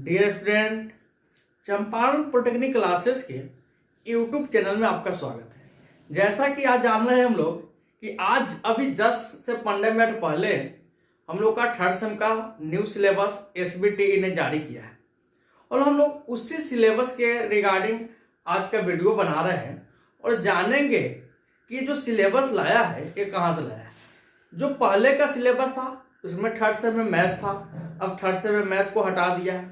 Dear student, Champaran polytechnic classes के YouTube channel में आपका स्वागत है। जैसा कि आज जान रहे हैं हम लोग कि आज अभी 10 से 15 मिनट पहले हम लोग का थर्ड सेम का न्यू सिलेबस एसबीटीई ने जारी किया है और हम लोग उसी सिलेबस के रिगार्डिंग आज का वीडियो बना रहे हैं और जानेंगे कि जो सिलेबस लाया है ये कहाँ से लाया है। जो पहले का सिलेबस था उसमें थर्ड सेम में मैथ था, अब थर्ड सेम में मैथ को हटा दिया है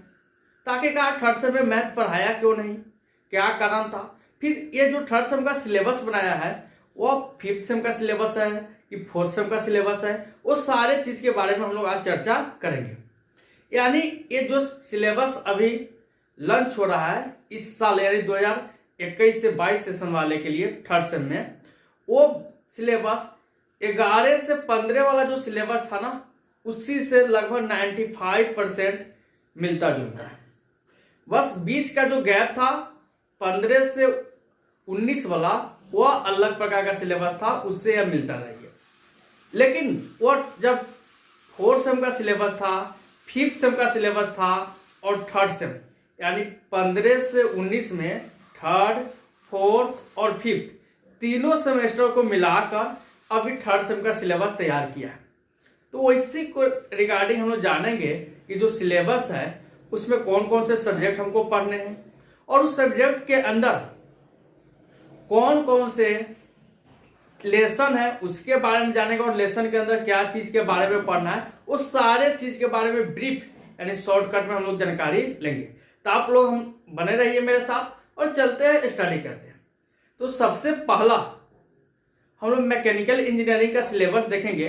ताकि कहा थर्ड सेम में मैथ पढ़ाया क्यों नहीं, क्या कारण था। फिर ये जो थर्ड सेम का सिलेबस बनाया है वो फिफ्थ सेम का सिलेबस है कि फोर्थ सेम का सिलेबस है, वो सारे चीज के बारे में हम लोग आज चर्चा करेंगे। यानी ये जो सिलेबस अभी लॉन्च हो रहा है इस साल यानी 2021 से 22 सेशन वाले के लिए थर्ड सेम में, वो सिलेबस 11 से 15 वाला जो सिलेबस था ना उसी से लगभग 95% मिलता जुलता है। बस बीच का जो गैप था 15 से 19 वाला वो अलग प्रकार का सिलेबस था, उससे यह मिलता नहीं है। लेकिन वो जब फोर्थ सेम का सिलेबस था, फिफ्थ सेम का सिलेबस था और थर्ड सेम यानी 15 से 19 में थर्ड, फोर्थ और फिफ्थ तीनों सेमेस्टर को मिलाकर अभी थर्ड सेम का सिलेबस तैयार किया है। तो इसी को रिगार्डिंग हम लोग जानेंगे कि जो सिलेबस है उसमें कौन कौन से सब्जेक्ट हमको पढ़ने हैं और उस सब्जेक्ट के अंदर कौन कौन से लेसन है उसके बारे में जानेंगे और लेसन के अंदर क्या चीज के बारे में पढ़ना है, उस सारे चीज के बारे में ब्रीफ यानी शॉर्टकट में हम लोग जानकारी लेंगे। तो आप लोग हम बने रहिए मेरे साथ और चलते हैं, स्टडी करते हैं। तो सबसे पहला हम लोग मैकेनिकल इंजीनियरिंग का सिलेबस देखेंगे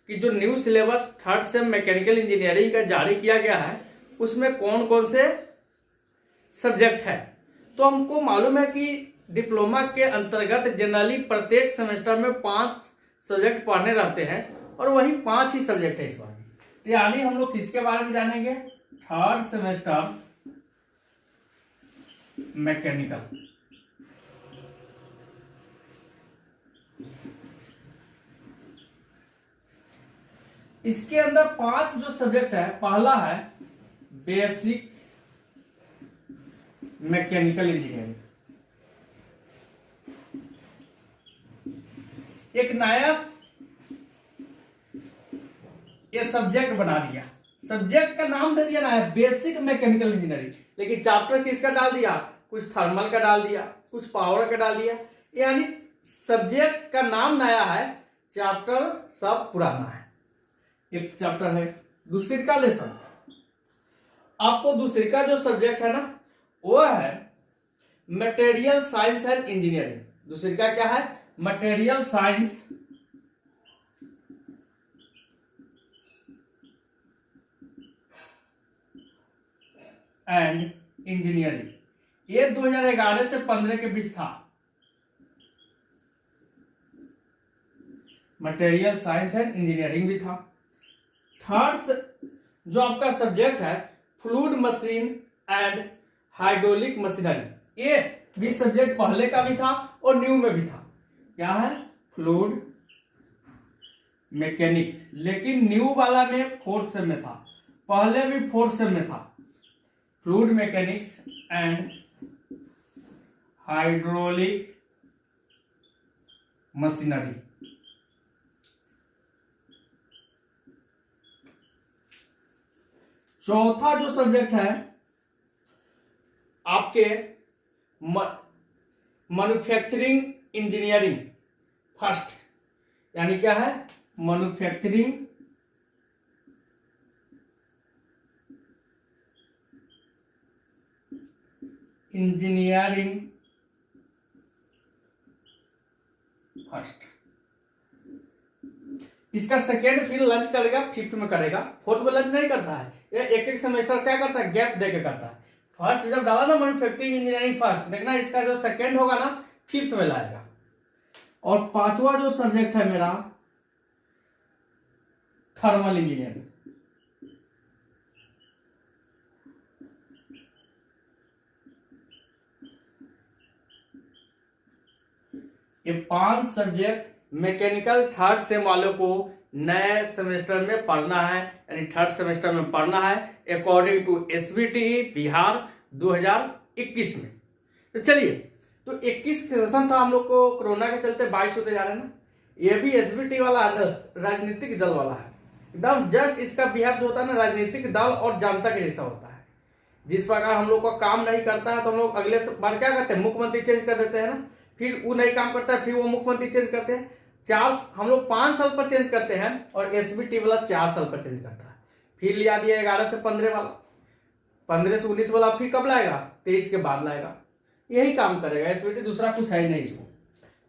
कि जो new syllabus third same mechanical engineering का जारी किया गया है उसमें कौन कौन से सब्जेक्ट है। तो हमको मालूम है कि डिप्लोमा के अंतर्गत जनरली प्रत्येक सेमेस्टर में 5 सब्जेक्ट पढ़ने रहते हैं और वही 5 ही सब्जेक्ट है इस बार। तो यानी हम लोग किसके बारे में जानेंगे, थर्ड सेमेस्टर मैकेनिकल। इसके अंदर 5 जो सब्जेक्ट है, पहला है बेसिक मैकेनिकल इंजीनियरिंग। एक नया ये सब्जेक्ट बना दिया, सब्जेक्ट का नाम दे दिया ना है बेसिक मैकेनिकल इंजीनियरिंग, लेकिन चैप्टर किसका डाल दिया, कुछ थर्मल का डाल दिया, कुछ पावर का डाल दिया। यानी सब्जेक्ट का नाम नया है, चैप्टर सब पुराना है। एक चैप्टर है दूसरी का लेसन। आपको दूसरी का जो सब्जेक्ट है ना वो है मटेरियल साइंस एंड इंजीनियरिंग। दूसरी का क्या है, मटेरियल साइंस एंड इंजीनियरिंग। ये 2011 से 15 के बीच था। मटेरियल साइंस एंड इंजीनियरिंग भी था। थर्ड जो आपका सब्जेक्ट है fluid machine and hydraulic machinery, ये भी सब्जेक्ट पहले का भी था और न्यू में भी था। क्या है, फ्लूइड मैकेनिक्स, लेकिन न्यू वाला में फोर्थ सेम में था, पहले भी फोर्थ सेम में था। Fluid mechanics and hydraulic machinery. चौथा जो सब्जेक्ट है आपके मैन्युफैक्चरिंग इंजीनियरिंग। फर्स्ट यानी क्या है, मैन्युफैक्चरिंग इंजीनियरिंग फर्स्ट। इसका सेकेंड फिर लंच करेगा, फिफ्थ में करेगा, फोर्थ में लंच नहीं करता है। ये एक एक सेमेस्टर क्या करता है, गैप देके करता है। फर्स्ट जब डाला ना मैन्युफैक्चरिंग इंजीनियरिंग फर्स्ट, देखना इसका जो सेकेंड होगा ना फिफ्थ में लाएगा। और पांचवा जो सब्जेक्ट है मेरा थर्मल इंजीनियरिंग। ये 5 सब्जेक्ट मैकेनिकल थर्ड सेम वालों को नए सेमेस्टर में पढ़ना है, यानी थर्ड सेमेस्टर में पढ़ना है अकॉर्डिंग टू SBTE बिहार 2021 में। तो चलिए, तो 21 सेशन था हम लोग को, कोरोना के चलते 22 होते जा रहे हैं ना। ये भी SBTE वाला राजनीतिक दल वाला है, एकदम जस्ट इसका बिहेव जो होता है ना राजनीतिक दल और जनता के जैसा होता है। जिस प्रकार हम लोग का काम नहीं करता है तो हम लोग अगले बार क्या करते हैं, मुख्यमंत्री चेंज कर देते हैं ना, फिर वो नहीं काम करता है फिर वो मुख्यमंत्री चेंज करते हैं। हम लोग 5 साल पर चेंज करते हैं और SBTE वाला 4 साल पर चेंज करता है। फिर लिया दिया 11 से 15 वाला, 15 से 19 वाला फिर कब लाएगा, 23 के बाद लाएगा। यही काम करेगा SBTE, दूसरा कुछ है ही नहीं इसको।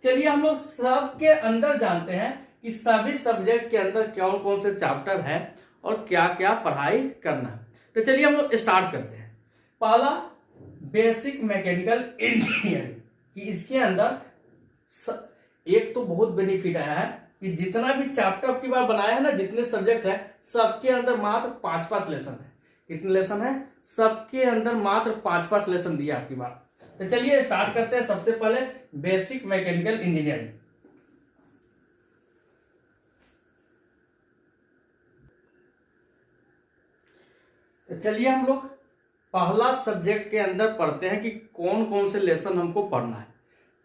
चलिए हम लोग सबके अंदर जानते हैं कि सभी सब्जेक्ट के अंदर कौन कौन से चैप्टर है और क्या क्या पढ़ाई करना है। तो चलिए हम लोग स्टार्ट करते हैं। पहला बेसिक मैकेनिकल इंजीनियरिंग, कि इसके अंदर एक तो बहुत बेनिफिट आया है कि जितना भी चैप्टर आपकी बार बनाया है ना, जितने सब्जेक्ट है सबके अंदर मात्र 5-5 लेसन है। कितने लेसन है, सबके अंदर मात्र 5-5 लेसन दिया आपकी बार। तो चलिए स्टार्ट करते हैं। सबसे पहले बेसिक मैकेनिकल इंजीनियरिंग। तो चलिए हम लोग पहला सब्जेक्ट के अंदर पढ़ते हैं कि कौन कौन से लेसन हमको पढ़ना है।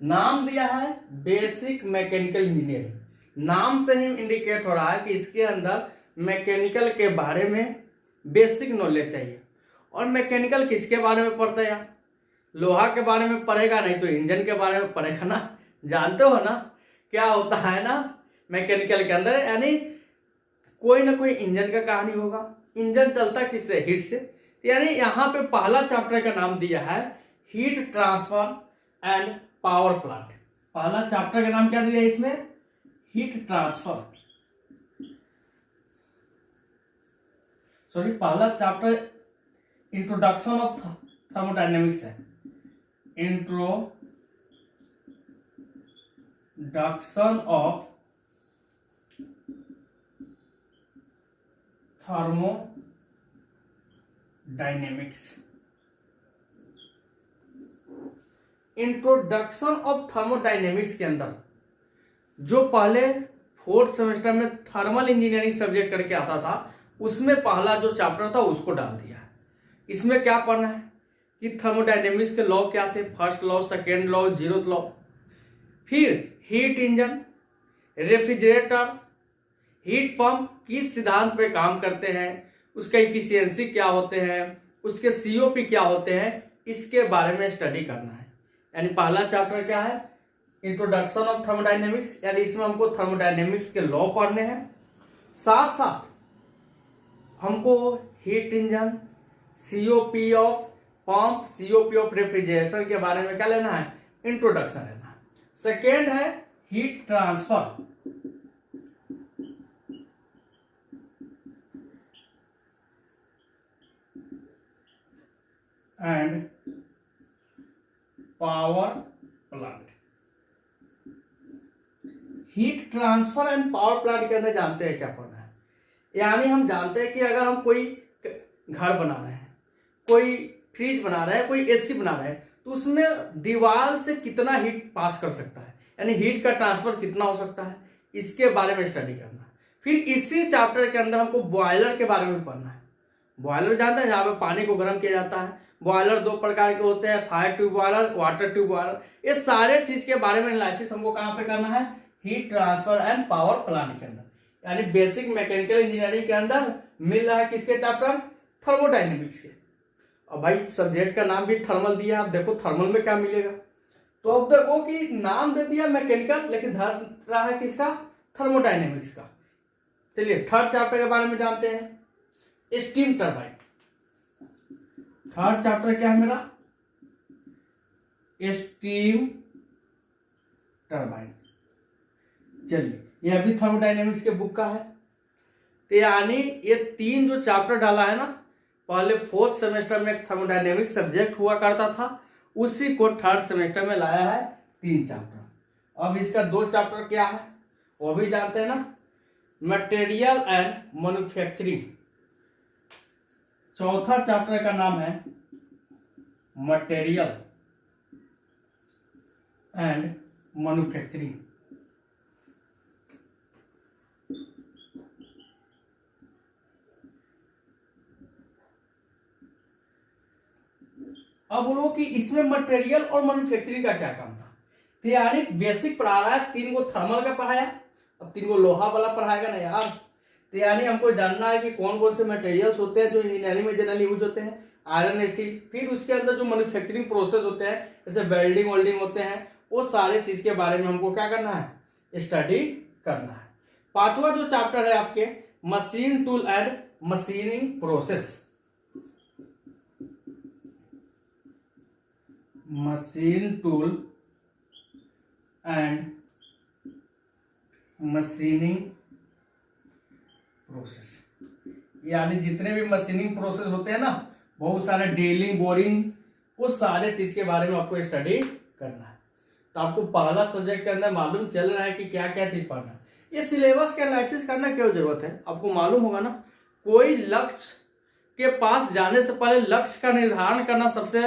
नाम दिया है बेसिक मैकेनिकल इंजीनियरिंग। नाम से ही इंडिकेट हो रहा है कि इसके अंदर मैकेनिकल के बारे में बेसिक नॉलेज चाहिए। और मैकेनिकल किसके बारे में पढ़ते हैं यार, लोहा के बारे में पढ़ेगा नहीं तो इंजन के बारे में पढ़ेगा ना। जानते हो ना क्या होता है ना मैकेनिकल के अंदर, यानी कोई ना कोई इंजन का कहानी होगा। इंजन चलता किससे, हीट से। यानी यहां पे पहला चैप्टर का नाम दिया है heat transfer and power plant. पहला चैप्टर का नाम क्या दिया है इसमें, हीट ट्रांसफर। सॉरी, पहला चैप्टर इंट्रोडक्शन ऑफ थर्मोडायनेमिक्स है। Introduction of thermodynamics. Introduction of thermodynamics के अंदर जो पहले 4th सेमेस्टर में थर्मल इंजीनियरिंग सब्जेक्ट करके आता था, उसमें पहला जो चैप्टर था उसको डाल दिया है। इसमें क्या पढ़ना है कि थर्मोडायनेमिक्स के लॉ क्या थे, first law, second law, 0th law. फिर heat engine, refrigerator, heat pump किस सिद्धांत पे काम करते हैं, उसका इफिशियंसी क्या होते हैं, उसके COP क्या होते हैं, इसके बारे में स्टडी करना है। यानी पहला चैप्टर क्या है, इंट्रोडक्शन ऑफ थर्मोडायनेमिक्स, यानी इसमें हमको थर्मोडायनेमिक्स के लॉ पढ़ने हैं। साथ साथ हमको heat engine, COP of pump, COP of refrigeration के बारे में क्या लेना है, इंट्रोडक्शन लेना है। सेकेंड है heat transfer and power plant. Heat transfer and power plant के अंदर जानते हैं क्या पढ़ना है, यानी हम जानते हैं कि अगर हम कोई घर बना रहे हैं, कोई फ्रिज बना रहे हैं, कोई AC बना रहे हैं, तो उसमें दीवार से कितना हीट पास कर सकता है, यानी हीट का ट्रांसफर कितना हो सकता है, इसके बारे में स्टडी करना है। फिर इसी चैप्टर के अंदर हमको बॉयलर के बारे में पढ़ना है। बॉयलर जानते हैं, जहाँ पे पानी को गर्म किया जाता है। बॉयलर 2 प्रकार के होते हैं, fire tube boiler, water tube boiler. ये सारे चीज के बारे में एनालिसिस हमको कहाँ पे करना है, heat transfer and power plant के अंदर। यानी बेसिक मैकेनिकल इंजीनियरिंग के अंदर मिल रहा है किसके चैप्टर, थर्मोडायनेमिक्स के। और भाई सब्जेक्ट का नाम भी थर्मल दिया, आप देखो थर्मल में क्या मिलेगा। तो अब देखो कि नाम दे दिया मैकेनिकल, लेकिन धर रहा है किसका, थर्मोडायनेमिक्स का। चलिए थर्ड चैप्टर के बारे में जानते हैं, स्टीम टरबाइन। थर्ड चैप्टर क्या है मेरा, स्टीम टरबाइन। चलिए यह भी थर्मोडायनेमिक्स के बुक का है। तो यानी ये 3 जो चैप्टर डाला है ना, पहले 4th सेमेस्टर में एक थर्मोडायनेमिक्स सब्जेक्ट हुआ करता था, उसी को 3rd सेमेस्टर में लाया है 3 चैप्टर। अब इसका 2 चैप्टर क्या है वो भी जानते हैं ना, मटेरियल एंड मैन्युफैक्चरिंग। चौथा चैप्टर का नाम है मटेरियल एंड मैन्युफैक्चरिंग। अब बोलो कि इसमें मटेरियल और मैन्युफैक्चरिंग का क्या काम था। तो यानी बेसिक पढ़ा रहा है, 3 गो थर्मल का पढ़ाया, अब 3 गो लोहा वाला पढ़ाएगा ना यार। तो यानी हमको जानना है कि कौन कौन से मटेरियल्स होते हैं जो इंजीनियरिंग में जनरली यूज होते हैं, आयरन स्टील। फिर उसके अंदर जो मैन्युफैक्चरिंग प्रोसेस होते हैं जैसे वेल्डिंग वेल्डिंग होते हैं, वो सारे चीज के बारे में हमको क्या करना है, स्टडी करना है। 5वां जो चैप्टर है आपके machine tool and machining process, machine tool and machining process, यानी जितने भी मशीनिंग प्रोसेस होते हैं ना, बहुत सारे ड्रिलिंग बोरिंग, उस सारे चीज के बारे में आपको स्टडी करना है। तो आपको पहला सब्जेक्ट के अंदर मालूम चल रहा है कि क्या क्या चीज पढ़ना है। ये सिलेबस का एनालिसिस करना क्यों जरूरत है, आपको मालूम होगा ना, कोई लक्ष्य के पास जाने से पहले लक्ष्य का निर्धारण करना सबसे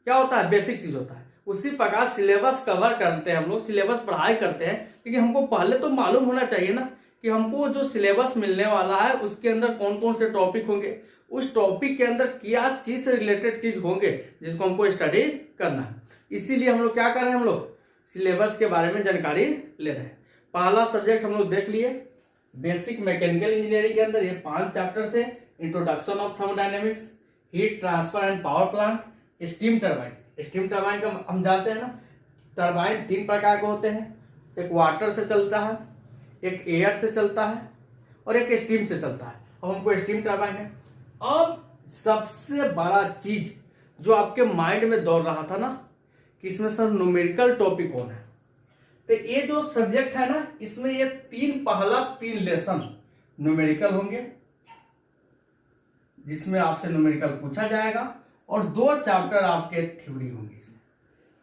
क्या होता है, बेसिक चीज होता है। उसी प्रकार सिलेबस कवर करते हैं हम लोग, सिलेबस पढ़ाई करते हैं, लेकिन हमको पहले तो मालूम होना चाहिए ना कि हमको जो सिलेबस मिलने वाला है उसके अंदर कौन कौन से टॉपिक होंगे, उस टॉपिक के अंदर क्या चीज से रिलेटेड चीज होंगे जिसको हमको स्टडी करना है। इसीलिए हम लोग क्या कर रहे हैं, हम लोग सिलेबस के बारे में जानकारी ले रहे हैं। पहला सब्जेक्ट हम लोग देख लिए, बेसिक मैकेनिकल इंजीनियरिंग के अंदर ये 5 चैप्टर थे। Introduction of thermodynamics, heat transfer and power plant, steam turbine. Steam turbine का हम जानते हैं ना, टरबाइन 3 प्रकार के होते हैं, एक वाटर से चलता है, एक एयर से चलता है और एक स्टीम से चलता है। अब हमको स्टीम टरबाइन है। अब सबसे बड़ा चीज जो आपके माइंड में दौड़ रहा था ना कि इसमें सर न्यूमेरिकल टॉपिक कौन है, तो ये जो सब्जेक्ट है ना, इसमें ये 3 लेसन न्यूमेरिकल होंगे जिसमें आपसे न्यूमेरिकल पूछा जाएगा, और 2 चैप्टर आपके थ्योरी होंगे। इसमें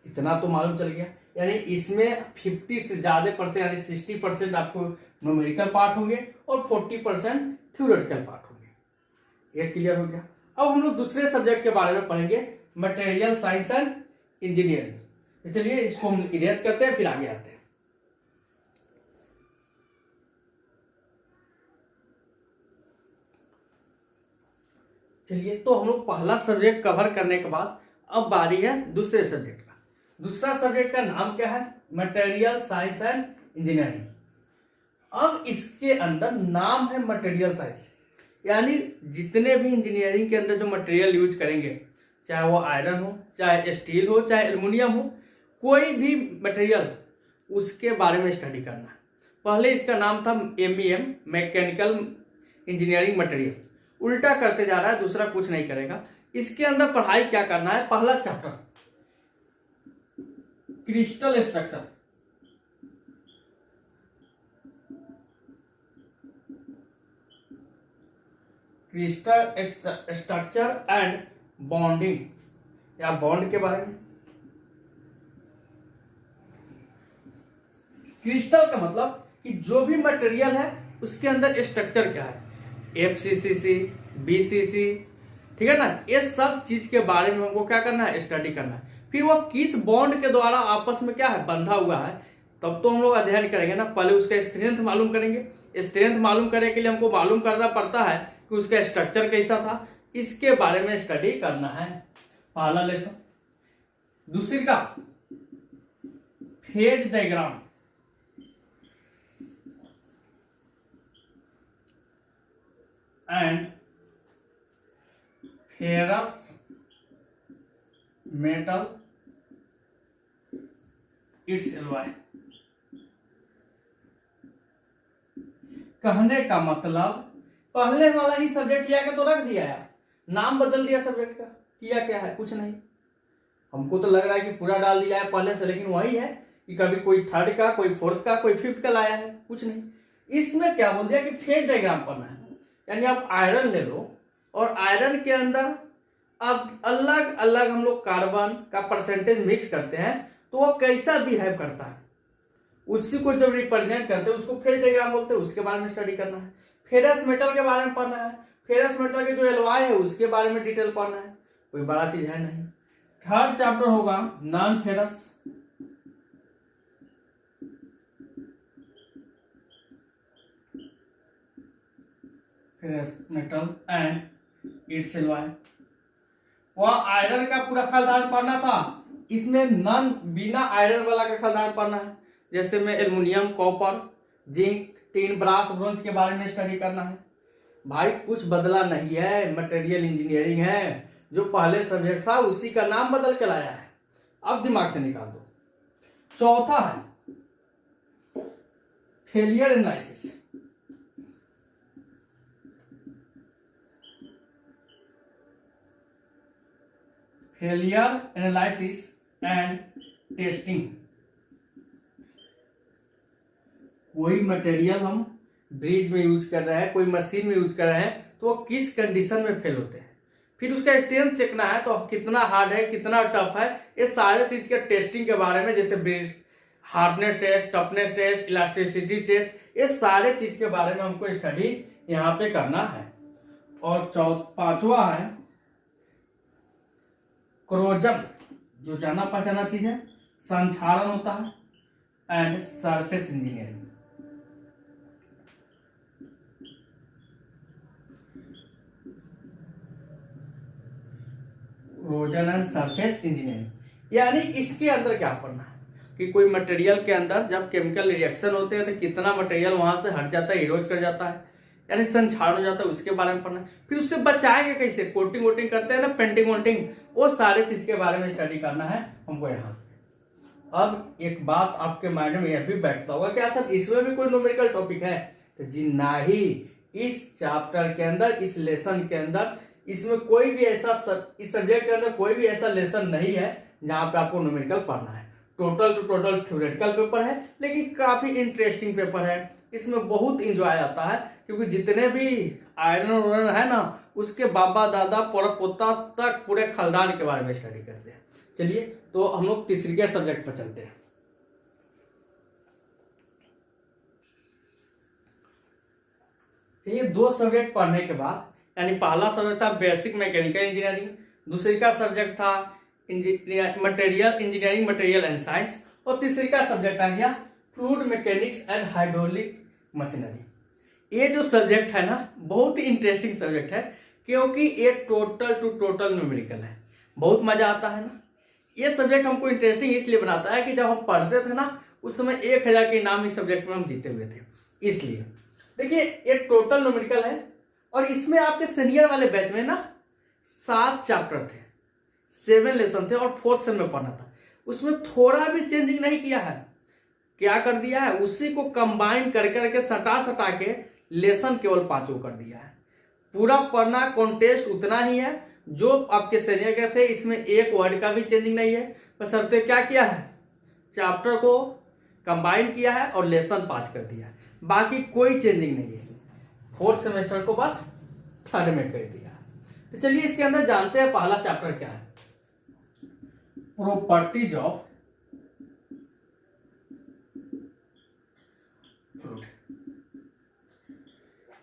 इतना तो मालूम चल गया, यानी इसमें 50 से ज्यादा परसेंट यानी 60% आपको न्यूमेरिकल पार्ट होंगे और 40% थ्योरेटिकल पार्ट होंगे। ये क्लियर हो गया। अब हम लोग दूसरे सब्जेक्ट के बारे में पढ़ेंगे, मटेरियल साइंस एंड इंजीनियरिंग। चलिए इसको हम इरेज करते हैं, फिर आगे आते हैं। चलिए, तो हम लोग पहला सब्जेक्ट कवर करने के बाद अब बारी है दूसरे सब्जेक्ट का। दूसरा सब्जेक्ट का नाम क्या है, मटेरियल साइंस एंड इंजीनियरिंग। अब इसके अंदर नाम है मटेरियल साइंस, यानी जितने भी इंजीनियरिंग के अंदर जो मटेरियल यूज करेंगे, चाहे वो आयरन हो, चाहे स्टील हो, चाहे एल्युमिनियम हो, कोई भी मटेरियल, उसके बारे में स्टडी करना है। पहले इसका नाम था MEM, मैकेनिकल इंजीनियरिंग मटेरियल। उल्टा करते जा रहा है, दूसरा कुछ नहीं करेगा। इसके अंदर पढ़ाई क्या करना है, पहला chapter crystal structure, crystal structure and bonding, या बॉन्ड के बारे में। क्रिस्टल का मतलब कि जो भी मटेरियल है उसके अंदर स्ट्रक्चर क्या है, FCCC, BCC, ठीक है ना, ये सब चीज के बारे में हमको क्या करना है, स्टडी करना है। फिर वो किस बॉन्ड के द्वारा आपस में क्या है, बंधा हुआ है, तब तो हम लोग अध्ययन करेंगे ना। पहले उसका स्ट्रेंथ मालूम करेंगे। स्ट्रेंथ मालूम करने के लिए हमको मालूम करना पड़ता है कि उसका स्ट्रक्चर कैसा था, इसके बारे में स्टडी करना है, पहला लेसन। दूसरी का phase diagram, and ferrous metal it's alloy. कहने का मतलब पहले वाला ही सब्जेक्ट लिया के तो रख दिया यार, नाम बदल दिया सब्जेक्ट का, किया क्या है, कुछ नहीं। हमको तो लग रहा है कि पूरा डाल दिया है पहले से, लेकिन वही है कि कभी कोई 3rd का, कोई 4th का, कोई 5th का लाया है, कुछ नहीं। इसमें क्या बोल दिया कि फेज डायग्राम पढ़ना है, यानी आप आयरन ले लो और आयरन के अंदर अब अलग अलग हम लोग कार्बन का परसेंटेज मिक्स करते हैं, तो वो कैसा बिहेव करता है, उसी को जब रिप्रेजेंट करते हैं उसको फेज डायग्राम बोलते हैं। उसके बारे में स्टडी करना है। फेरस मेटल के बारे में पढ़ना है, फेरस मेटल के जो एलॉय है उसके बारे में डिटेल पढ़ना है, कोई बड़ा चीज है नहीं। 3rd चैप्टर होगा non ferrous, ferrous metal and it's alloy. वहाँ आयरन का पूरा खानदान पढ़ना था, इसमें नॉन बिना आयरन वाला का खानदान पढ़ना है, जैसे में aluminium, copper, zinc, tin, brass, bronze के बारे में स्टडी करना है। भाई कुछ बदला नहीं है, मटेरियल इंजीनियरिंग है, जो पहले सब्जेक्ट था उसी का नाम बदल के लाया है, अब दिमाग से निकाल दो। चौथा है failure analysis. Failure analysis and testing. कोई मटेरियल हम ब्रिज में यूज कर रहे हैं, कोई मशीन में यूज कर रहे हैं, तो वो किस कंडीशन में फेल होते हैं, फिर उसका स्ट्रेंथ चेकना है, तो कितना हार्ड है, कितना टफ है, ये सारे चीज के टेस्टिंग के बारे में, जैसे Brinell hardness test, toughness test, elasticity test, ये सारे चीज के बारे में हमको स्टडी यहाँ पे करना है। और पांचवा है क्रोजन, जो जाना पहचाना चीज है, संक्षारण होता है and surface engineering. Corrosion and surface engineering यानी इसके अंदर क्या पढ़ना है कि कोई मटेरियल के अंदर जब केमिकल रिएक्शन होते हैं तो कितना मटेरियल वहां से हट जाता है, इरोज कर जाता है, यानी संक्षारण हो जाता है, उसके बारे में पढ़ना है। फिर उससे बचाएंगे कैसे, कोटिंग वोटिंग करते हैं ना, पेंटिंग वोटिंग, वो सारे चीज के बारे में स्टडी करना है हमको यहाँ। अब एक बात आपके माइंड में यह भी बैठता होगा कि सर इसमें भी कोई न्यूमेरिकल टॉपिक है, तो जी नहीं, इस चैप्टर के अंदर, इस लेसन के अंदर, इसमें कोई भी ऐसा इस सब्जेक्ट के अंदर कोई भी ऐसा लेसन नहीं है जहां पे आपको न्यूमेरिकल पढ़ना है। Total two total theoretical paper है, लेकिन काफी इंटरेस्टिंग पेपर है, इसमें बहुत इंजॉय आता है, क्योंकि जितने भी आयरन है ना, उसके बाबा दादा पोता तक पूरे खानदान के बारे में स्टडी करते हैं। चलिए तो हम लोग तीसरे सब्जेक्ट पर चलते हैं। ये दो सब्जेक्ट पढ़ने के बाद, यानी पहला सब्जेक्ट था बेसिक मैकेनिकल इंजीनियरिंग, दूसरी का सब्जेक्ट था material engineering, material and science, और तीसरी का सब्जेक्ट आ गया fluid mechanics and hydraulic machinery. ये जो सब्जेक्ट है ना, बहुत ही इंटरेस्टिंग सब्जेक्ट है, क्योंकि ये टोटल टू टोटल न्यूमेरिकल है, बहुत मजा आता है ना। ये सब्जेक्ट हमको इंटरेस्टिंग इसलिए बनाता है कि जब हम पढ़ते थे ना, उस समय 1000 के इनाम इस सब्जेक्ट में हम जीते हुए थे। इसलिए देखिए ये टोटल न्यूमेरिकल है, और इसमें आपके सीनियर वाले बैच में ना 7 चैप्टर थे, 7 लेसन थे, और 4th सेम में पढ़ना था। उसमें थोड़ा भी चेंजिंग नहीं किया है, क्या कर दिया है, उसी को कंबाइन कर करके सटा के लेसन केवल 5 कर दिया है। पूरा पढ़ना कॉन्टेस्ट उतना ही है जो आपके सीनियर के थे, इसमें एक वर्ड का भी चेंजिंग नहीं है, बस अर्थ क्या किया है, चैप्टर को कंबाइन किया है और लेसन 5 कर दिया है, बाकी कोई चेंजिंग नहीं है इसमें। 4th सेमेस्टर को बस 3rd में कर दिया। तो चलिए इसके अंदर जानते हैं पहला चैप्टर क्या है, प्रॉपर्टीज ऑफ फ्लूइड,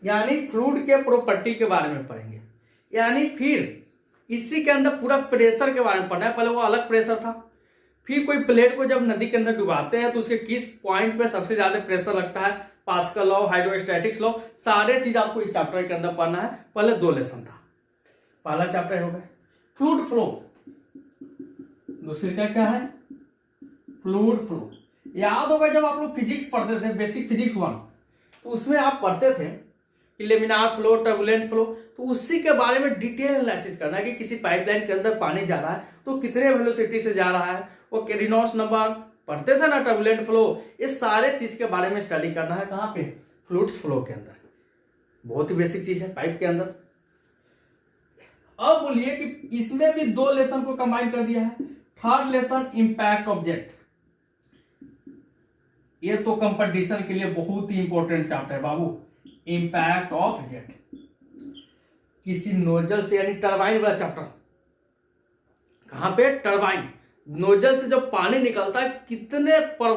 यानी फ्लूइड के प्रॉपर्टी के बारे में पढ़ेंगे। यानी फिर इसी के अंदर पूरा प्रेशर के बारे में पढ़ना है। पहले वो अलग प्रेशर था, फिर कोई प्लेट को जब नदी के अंदर डुबाते हैं तो उसके किस पॉइंट पे सबसे ज्यादा प्रेशर लगता है, पास्कल लॉ, हाइड्रोस्टैटिक्स लॉ, सारे चीज आपको इस चैप्टर के अंदर पढ़ना है। पहले 2 लेसन था, पहला चैप्टर हो गया फ्लूइड फ्लो, दूसरी का क्या है फ्लूइड फ्लो। याद होगा जब आप लोग फिजिक्स पढ़ते थे, बेसिक फिजिक्स 1, तो उसमें आप पढ़ते थे कि लेमिनार फ्लो, टर्बुलेंट फ्लो, तो उसी के बारे में डिटेल एनालिसिस करना है कि किसी पाइपलाइन के अंदर पानी जा रहा है तो कितने वेलोसिटी से जा रहा है, वो रेनॉल्ड्स नंबर पढ़ते थे ना, टर्बुलेंट फ्लो, ये सारे चीज के बारे में स्टडी करना है। कहाँ पे, फ्लूइड फ्लो के अंदर, बहुत ही बेसिक चीज है पाइप के अंदर। अब बोलिए कि इसमें भी 2 लेसन को कंबाइन कर दिया है। 3rd लेसन इंपैक्ट ऑब्जेक्ट, ये तो कंपटीशन के लिए बहुत ही इंपॉर्टेंट चैप्टर है बाबू। इंपैक्ट ऑफ ऑब्जेक्ट, किसी नोजल से, यानी टरबाइन वाला चैप्टर। कहां पे, टरबाइन, नोजल से जब पानी निकलता है कितने पर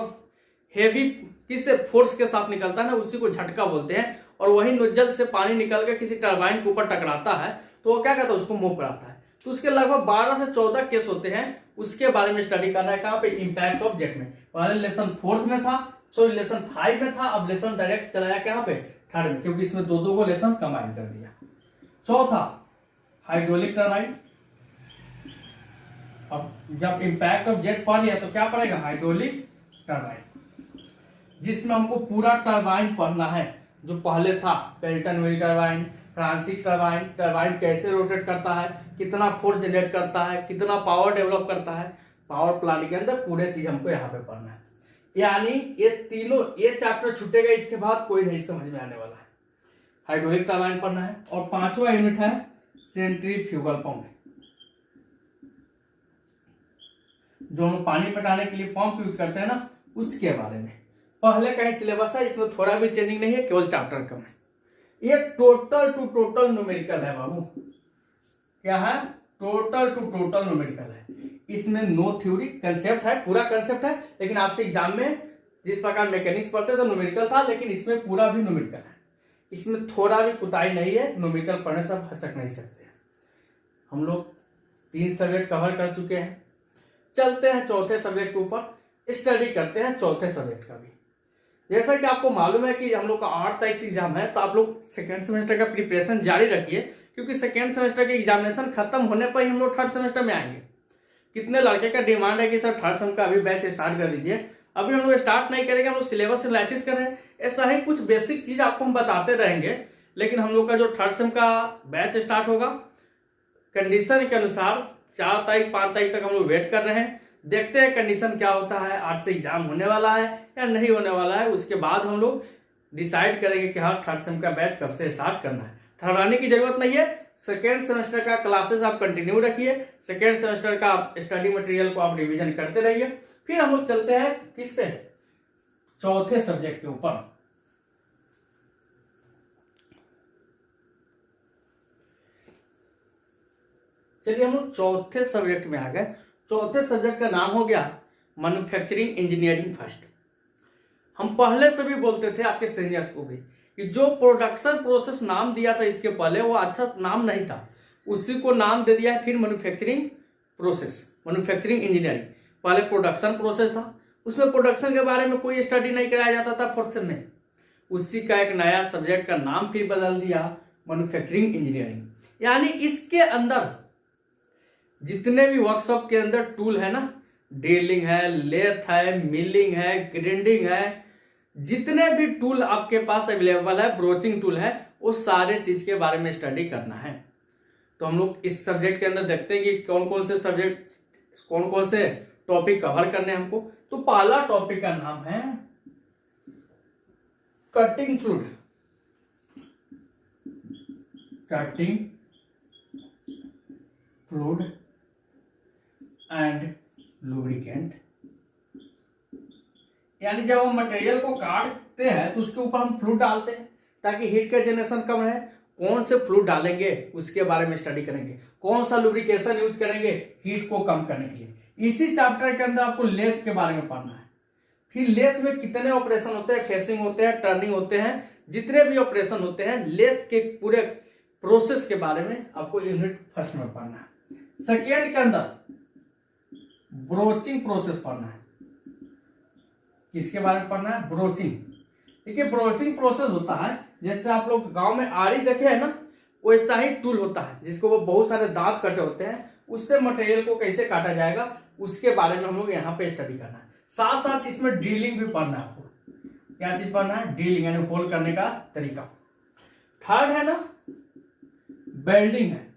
हेवी किस फोर्स के साथ निकलता है ना, उसी को झटका बोलते हैं। और वही नोजल से पानी निकल के किसी टरबाइन के ऊपर टकराता है तो वो क्या कहता है, उसको मूव कराता है। तो उसके लगभग 12 से 14 केस होते हैं, उसके बारे में स्टडी करना है। कहां पे, इंपैक्ट ऑफ ऑब्जेक्ट में। पहले लेसन 4th में था, सॉरी लेसन 5 में था, अब लेसन डायरेक्ट चलाया कहां पे, 3rd में, क्योंकि इसमें 2 को लेसन कंबाइन कर दिया। चौथा हाइड्रोलिक टरबाइन, अब जब इम्पैक्ट ऑफ जेट पढ़ लिया तो क्या पढ़ेगा, हाइड्रोलिक टरबाइन, जिसमें हमको पूरा टरबाइन पढ़ना है जो पहले था, Pelton wheel turbine, Francis turbine, turbine कैसे रोटेट करता है, कितना फोर्स जनरेट करता है, कितना पावर डेवलप करता है, पावर प्लांट के अंदर पूरे चीज हमको यहाँ पे पढ़ना है। यानी ये तीनों, ये चैप्टर छूटेगा, इसके बाद कोई नहीं समझ में आने वाला है। हाइड्रोलिक टरबाइन पढ़ना है, और 5वां यूनिट है सेंट्रीफ्यूगल पंप, जो हम पानी पटाने के लिए पंप यूज करते हैं ना, उसके बारे में। पहले का ही सिलेबस है, इसमें थोड़ा भी चेंजिंग नहीं है, केवल चैप्टर कम है। ये टोटल टू टोटल न्यूमेरिकल है बाबू, क्या है, टोटल टू टोटल न्यूमेरिकल है। इसमें नो थ्योरी, कंसेप्ट है, पूरा कंसेप्ट है, लेकिन आपसे एग्जाम में जिस प्रकार मैकेनिक्स पढ़ते थे न्यूमेरिकल था, लेकिन इसमें पूरा भी न्यूमेरिकल है। इसमें थोड़ा भी कुताही नहीं है, न्यूमेरिकल पढ़ने से आप हचक नहीं सकते। हम लोग 3 सब्जेक्ट कवर कर चुके हैं, चलते हैं चौथे सब्जेक्ट के ऊपर, स्टडी करते हैं चौथे सब्जेक्ट का भी। जैसा कि आपको मालूम है कि हम लोग का 8 तारीख से एग्जाम है, तो आप लोग सेकेंड सेमेस्टर का प्रिपरेशन जारी रखिए, क्योंकि सेकेंड सेमेस्टर के एग्जामिनेशन खत्म होने पर ही हम लोग थर्ड सेमेस्टर में आएंगे। कितने लड़के का डिमांड है कि सर थर्ड सेम का अभी बैच स्टार्ट कर दीजिए, अभी हम लोग स्टार्ट नहीं करेंगे, हम लोग सिलेबस एनालिसिस कर रहे हैं। ऐसा ही कुछ बेसिक चीज आपको हम बताते रहेंगे, लेकिन हम लोग का जो थर्ड सेम का बैच स्टार्ट होगा, कंडीशन के अनुसार 4 तारीख 5 तारीख तक हम लोग वेट कर रहे हैं। देखते हैं कंडीशन क्या होता है, 8 से एग्जाम होने वाला है या नहीं होने वाला है, उसके बाद हम लोग डिसाइड करेंगे कि हाँ थर्ड सेम का बैच कब से स्टार्ट करना है। घबराने की जरूरत नहीं है, सेकेंड सेमेस्टर का क्लासेस आप कंटिन्यू रखिए, सेकेंड सेमेस्टर का स्टडी मटेरियल को आप रिवीजन करते रहिए। फिर हम लोग चलते हैं किस पे, चौथे सब्जेक्ट के ऊपर। चलिए हम लोग चौथे सब्जेक्ट में आ गए। चौथे सब्जेक्ट का नाम हो गया मैन्युफैक्चरिंग इंजीनियरिंग फर्स्ट। हम पहले से भी बोलते थे आपके सीनियर्स को भी कि जो प्रोडक्शन प्रोसेस नाम दिया था इसके पहले, वो अच्छा नाम नहीं था, उसी को नाम दे दिया है फिर मैन्युफैक्चरिंग प्रोसेस, मैन्युफैक्चरिंग इंजीनियरिंग। पहले प्रोडक्शन प्रोसेस था, उसमें प्रोडक्शन के बारे में कोई स्टडी नहीं कराया जाता था फोर्थ सेम में, उसी का एक नया सब्जेक्ट का नाम फिर बदल दिया मैन्युफैक्चरिंग इंजीनियरिंग। यानी इसके अंदर जितने भी वर्कशॉप के अंदर टूल है ना, ड्रिलिंग है, लेथ है, मिलिंग है, ग्राइंडिंग है, जितने भी टूल आपके पास अवेलेबल है, ब्रोचिंग टूल है, उस सारे चीज के बारे में स्टडी करना है। तो हम लोग इस सब्जेक्ट के अंदर देखते हैं कि कौन कौन से सब्जेक्ट, कौन कौन से टॉपिक कवर करने हैं हमको। तो पहला टॉपिक का नाम है cutting fluid, cutting fluid and lubricant. यानी जब हम मटेरियल को काटते हैं तो उसके ऊपर हम फ्लूइड डालते हैं ताकि हीट का जनरेशन कम रहे। कौन से फ्लूइड डालेंगे उसके बारे में स्टडी करेंगे, कौन सा लुब्रिकेशन यूज करेंगे हीट को कम करने के लिए। इसी चैप्टर के अंदर आपको लेथ के बारे में पढ़ना है। फिर लेथ में कितने ऑपरेशन होते हैं, फेसिंग होते हैं, टर्निंग होते हैं, जितने भी ऑपरेशन होते हैं लेथ के पूरे प्रोसेस के बारे में आपको यूनिट फर्स्ट में पढ़ना है। सेकेंड के अंदर ब्रोचिंग प्रोसेस पढ़ना है। किसके बारे में पढ़ना है, ब्रोचिंग। देखिए ब्रोचिंग प्रोसेस होता है, जैसे आप लोग गांव में आरी देखे है ना, वैसा ही टूल होता है जिसको वो बहुत सारे दांत कटे होते हैं, उससे मटेरियल को कैसे काटा जाएगा उसके बारे में हम लोग यहाँ पे स्टडी करना है। साथ साथ इसमें ड्रिलिंग भी पढ़ना है आपको। क्या चीज पढ़ना है, ड्रिलिंग यानी होल करने का तरीका। थर्ड है ना वेल्डिंग है।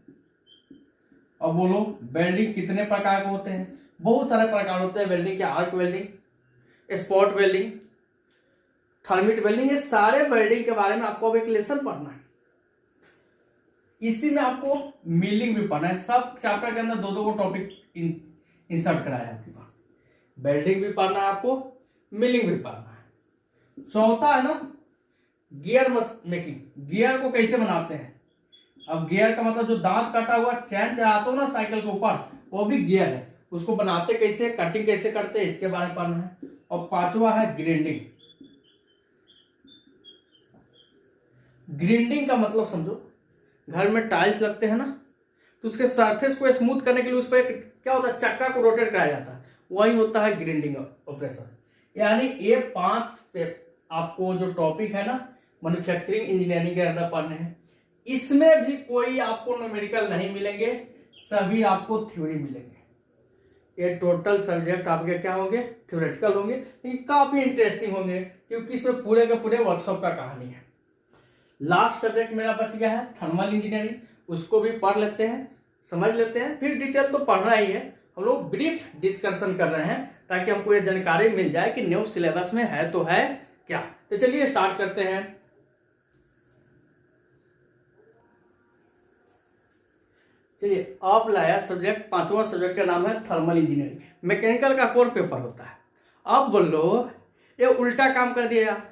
अब बोलो वेल्डिंग कितने प्रकार के होते हैं, बहुत सारे प्रकार होते हैं वेल्डिंग के। Arc welding, spot welding, thermit welding, ये सारे वेल्डिंग के बारे में आपको अब एक लेसन पढ़ना है। इसी में आपको मिलिंग भी पढ़ना है। सब चैप्टर के अंदर दो दो को टॉपिक इंसर्ट कराया है आपके पास। वेल्डिंग भी पढ़ना है आपको, मिलिंग भी पढ़ना है। चौथा है ना गियर मेकिंग, गियर को कैसे बनाते हैं। अब गियर का मतलब जो दांत काटा हुआ चैन चलाते हो ना साइकिल के ऊपर, वो भी गियर है। उसको बनाते कैसे, कटिंग कैसे करते हैं, इसके बारे में पढ़ना है। और पांचवा है ग्राइंडिंग। ग्राइंडिंग का मतलब समझो, घर में टाइल्स लगते हैं ना, तो उसके सरफेस को स्मूथ करने के लिए उस पर क्या होता है, चक्का को रोटेट कराया जाता है, वही होता है ग्राइंडिंग ऑपरेशन। यानी ये 5 स्टेप आपको जो टॉपिक है ना मैन्युफैक्चरिंग इंजीनियरिंग के अंदर पढ़ने हैं। इसमें भी कोई आपको न्यूमेरिकल नहीं मिलेंगे, सभी आपको थ्योरी मिलेंगे। ये टोटल सब्जेक्ट आपके क्या होंगे, थ्योरेटिकल होंगे, लेकिन काफी इंटरेस्टिंग होंगे क्योंकि इसमें पूरे के पूरे वर्कशॉप का कहानी है। लास्ट सब्जेक्ट मेरा बच गया है थर्मल इंजीनियरिंग, उसको भी पढ़ लेते हैं, समझ लेते हैं, फिर डिटेल तो पढ़ना ही है, हम लोग ब्रीफ डिस्कशन कर रहे हैं ताकि हमको ये जानकारी मिल जाए कि न्यू सिलेबस में है तो है क्या। तो चलिए स्टार्ट करते हैं। चलिए अब लाया सब्जेक्ट, पांचवा सब्जेक्ट का नाम है थर्मल इंजीनियरिंग, मैकेनिकल का कोर पेपर होता है। अब बोलो ये उल्टा काम कर दिया यार,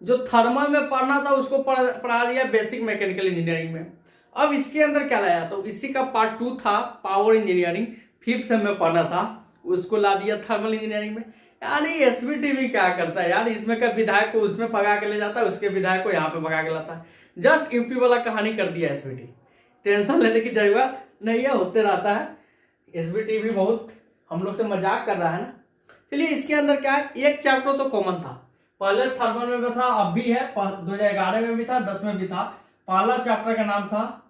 जो थर्मल में पढ़ना था उसको पढ़ा दिया बेसिक मैकेनिकल इंजीनियरिंग में। अब इसके अंदर क्या लाया, तो इसी का पार्ट 2 था पावर इंजीनियरिंग, 5th सेम में पढ़ना था, उसको ला दिया थर्मल इंजीनियरिंग में। यानी एसवीटी भी क्या करता है यार, इसमें का विधायक को उसमें भगा के ले जाता है, उसके विधायक को यहाँ पे भगा के लाता है। जस्ट यूपी वाला कहानी कर दिया एसवीटी, टेंशन लेने की जरूरत नहीं है, होते रहता है। एसवीटी भी बहुत हम लोग से मजाक कर रहा है ना। चलिए इसके अंदर क्या है, एक चैप्टर तो कॉमन था, पहले थर्मल में भी था, अब भी है, 2011 में भी था, 10 में भी था। पहला चैप्टर का नाम था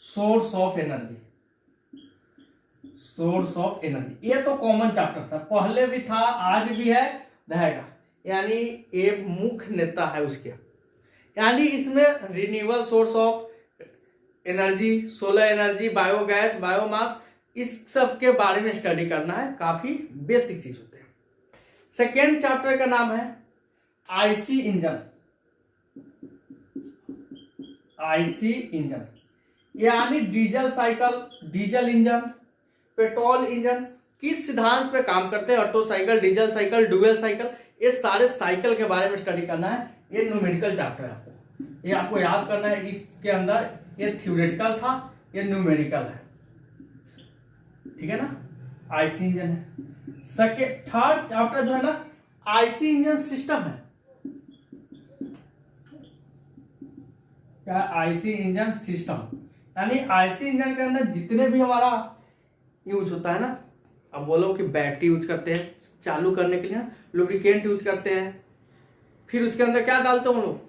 source of energy, source of energy, ये तो कॉमन चैप्टर था, पहले भी था, आज भी है, रहेगा। यानी ये मुख्य नेता है उसके, यानी इसमें renewable source of energy, solar energy, biogas, biomass, इस सब के बारे में स्टडी करना है, काफी बेसिक चीज होते हैं। सेकेंड चैप्टर का नाम है आईसी इंजन, आईसी इंजन यानी diesel cycle, diesel engine, petrol engine किस सिद्धांत पे काम करते हैं, auto cycle, diesel cycle, dual cycle, ये सारे साइकिल के बारे में स्टडी करना है। ये न्यूमेरिकल चैप्टर है, आपको ये आपको याद करना है। इसके अंदर ये थ्योरेटिकल था, ये न्यूमेरिकल है, ठीक है ना। आईसी इंजन है। सेकेंड थर्ड चैप्टर जो है ना आईसी इंजन सिस्टम है, क्या, आईसी इंजन सिस्टम, यानी आईसी इंजन के अंदर जितने भी हमारा यूज होता है ना, अब बोलो कि बैटरी यूज करते हैं चालू करने के लिए, लुब्रिकेंट यूज करते हैं, फिर उसके अंदर क्या डालते हैं हम लोग,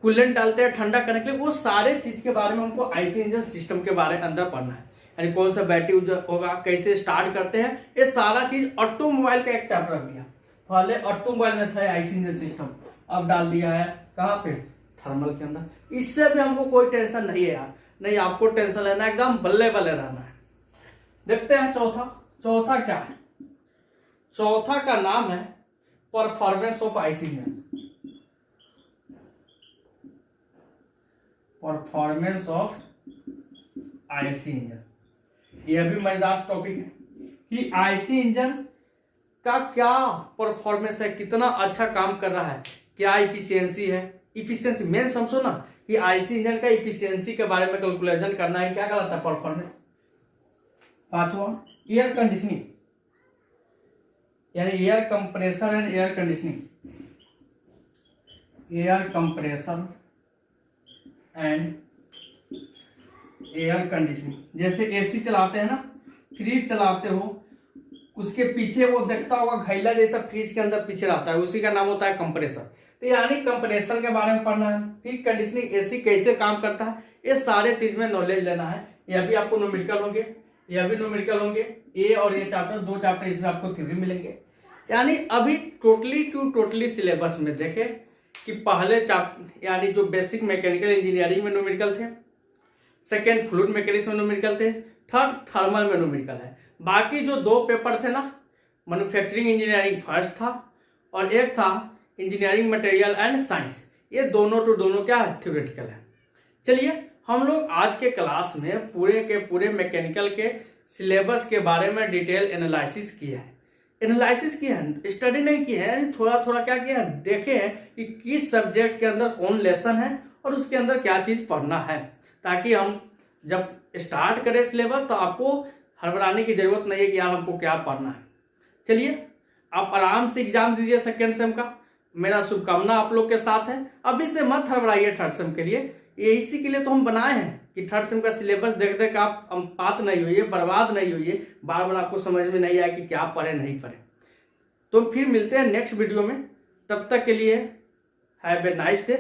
कूलेंट डालते हैं ठंडा करने के लिए, वो सारे चीज के बारे में हमको आईसी इंजन सिस्टम के बारे में अंदर पढ़ना है। यानी कौन सा बैटरी यूज होगा, कैसे स्टार्ट करते हैं, ये सारा चीज ऑटोमोबाइल का एक चैप्टर रख दिया। पहले ऑटोमोबाइल में था आईसी इंजन सिस्टम, अब डाल दिया है कहाँ पे, थर्मल के अंदर। इससे भी हमको कोई टेंशन नहीं है यार, नहीं आपको टेंशन लेना, एकदम बल्ले बल्ले रहना है। देखते हैं चौथा, चौथा क्या है, चौथा का नाम है performance of IC engine, performance of IC engine. यह भी मजेदार टॉपिक है कि आईसी इंजन का क्या परफॉर्मेंस है, कितना अच्छा काम कर रहा है, क्या इफिशियंसी है। इफिशियंसी मेन समझो ना कि आईसी इंजन का इफिशियंसी के बारे में कैलकुलेशन करना है, क्या कहलाता है परफॉर्मेंस। पांचवा एयर कंडीशनिंग, यानी air compressor and air conditioning, air compressor and air conditioning. जैसे एसी चलाते हैं ना, फ्रिज चलाते हो, उसके पीछे वो देखता होगा घैला जैसा फ्रिज के अंदर पीछे रहता है, उसी का नाम होता है कंप्रेसर। तो यानी कंप्रेसर के बारे में पढ़ना है, फिर कंडीशनिंग, एसी कैसे काम करता है, ये सारे चीज में नॉलेज लेना है। यह भी आपको न्यूमेरिकल होंगे, यह भी न्यूमेरिकल होंगे, ये और ये चैप्टर, दो चैप्टर इसमें आपको थ्योरी मिलेंगे। यानी अभी टोटली सिलेबस में देखे कि पहले चैप्टर यानी जो बेसिक मैकेनिकल इंजीनियरिंग में न्यूमेरिकल थे, सेकेंड फ्लूइड मैकेनिक्स में न्यूमेरिकल थे, थर्ड थर्मल में न्यूमेरिकल है। बाकी जो दो पेपर थे ना, मैन्युफैक्चरिंग इंजीनियरिंग फर्स्ट था और एक था इंजीनियरिंग मटेरियल एंड साइंस, ये दोनों टू दोनों क्या है, थ्योरेटिकल है। चलिए हम लोग आज के क्लास में पूरे के पूरे मैकेनिकल के सिलेबस के बारे में डिटेल एनालिसिस किया है, एनालिसिस किया है, स्टडी नहीं की है, थोड़ा थोड़ा क्या किया है, देखे हैं कि किस सब्जेक्ट के अंदर कौन लेसन है और उसके अंदर क्या चीज पढ़ना है, ताकि हम जब स्टार्ट करें सिलेबस तो आपको हड़बड़ाने की जरूरत नहीं है कि यार हमको क्या पढ़ना है। चलिए आप आराम से एग्जाम दीजिए सेकेंड सेम का, मेरा शुभकामना आप लोग के साथ है। अभी से मत हड़बड़ाइए थर्ड सेम के लिए, ये इसी के लिए तो हम बनाए हैं कि थर्ड सेम का सिलेबस देख देख आप पात नहीं होइए, बर्बाद नहीं होइए, बार बार आपको समझ में नहीं आए कि क्या पढ़े नहीं पढ़े। तो फिर मिलते हैं नेक्स्ट वीडियो में, तब तक के लिए हैव ए नाइस डे।